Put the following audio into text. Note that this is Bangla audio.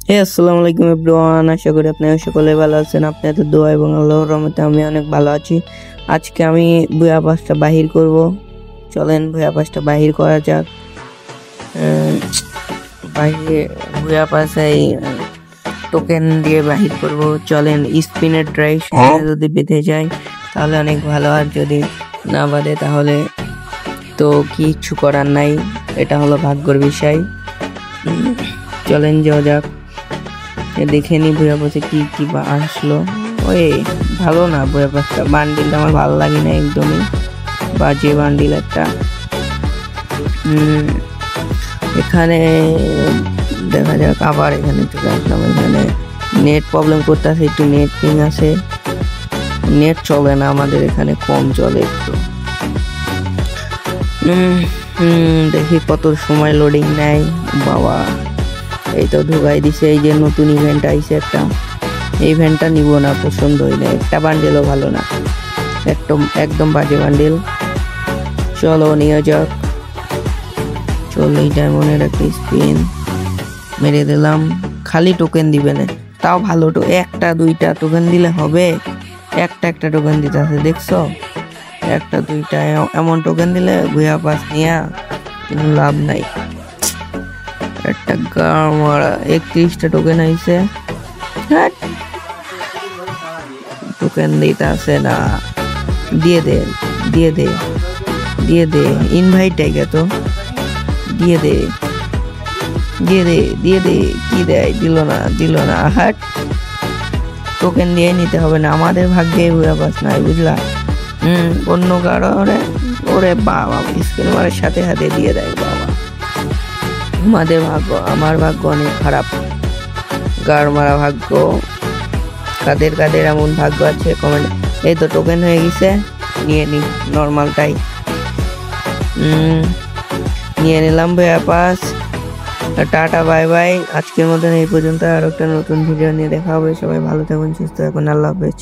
আসসালামু আলাইকুম এভরিওয়ান, আশা করি আপনারা সকলে ভালো আছেন। আপনাদের দোয়া এবং আল্লাহর রহমতে আমি অনেক ভালো আছি। আজকে আমি ভুয়া পাসটা বাহির করব। চলেন ভুয়া পাসটা বাহির করা যাক। বাহিরে ভুয়া পাসে টোকেন দিয়ে বাহির করব। চলেন স্পিনের ট্রাই, যদি বেঁধে যায় তাহলে অনেক ভালো, আর যদি না বাঁধে তাহলে তো কিছু করার নাই, এটা হলো ভাগ্যের বিষয়। চলেন যাওয়া যাক, দেখে নি বইয়া পাশে কি কি আসলো। ওই ভালো না, বইয়া পাশটা বান্ডিলটা আমার ভালো লাগে না, একদমই বাজে বান্ডিল একটা। এখানে দেখা যাক, আবার এখানে চলে আসলাম। এখানে নেট প্রবলেম করতেছে, একটু নেট পিং আছে, নেট চলে না আমাদের এখানে, কম চলে একটু। দেখি কত সময় লোডিং নেয় বাবা। এই তো ঢুকাই দিছে, এই যে নতুন ইভেন্ট আইছে একটা, এই ইভেন্টটা নিব না, পছন্দ হইলে। একটা বান্ডেলও ভালো না, একদম বাজে বান্ডেল। চলো নিয়ে যাক। চলো এই ডায়মন্ডের একটা স্পিন মেরে দিলাম, খালি টোকেন দিবে না, তাও ভালো। একটা দুইটা টোকেন দিলে হবে, একটা টোকেন দিতে আছে, দেখছো? একটা দুইটা এমন টোকেন দিলে ভুয়া পাস নিয়ে কোনো লাভ নাই। একটা গাড় মারা 31টা টোকেন আইছে, টোকেন দিতে আছে না। দিয়ে দে ইনভাইট আইগে তো, দিয়ে দে কি দেয়, দিল না। হাট, টোকেন দিয়ে নিতে হবে না, আমাদের ভাগ্যে ভুয়া পাস নাই, বুঝলা? অন্য কারণে ওরে বাবা স্পিন মারের সাথে সাথে দিয়ে দেয় বাবা। আমাদের ভাগ্য, আমার ভাগ্য অনেক খারাপ, গাড় মারা ভাগ্য। কাদের এমন ভাগ্য আছে কমেন্ট। এই তো টোকেন হয়ে গেছে, নিয়ে নি নর্মালটাই নিয়ে নিলাম ভুয়া পাস। টাটা বাই বাই, আজকের মতন এই পর্যন্ত। আর একটা নতুন ভিডিও নিয়ে দেখা হবে। সবাই ভালো থাকুন, সুস্থ থাকুন, আল্লাহ হাফেজ।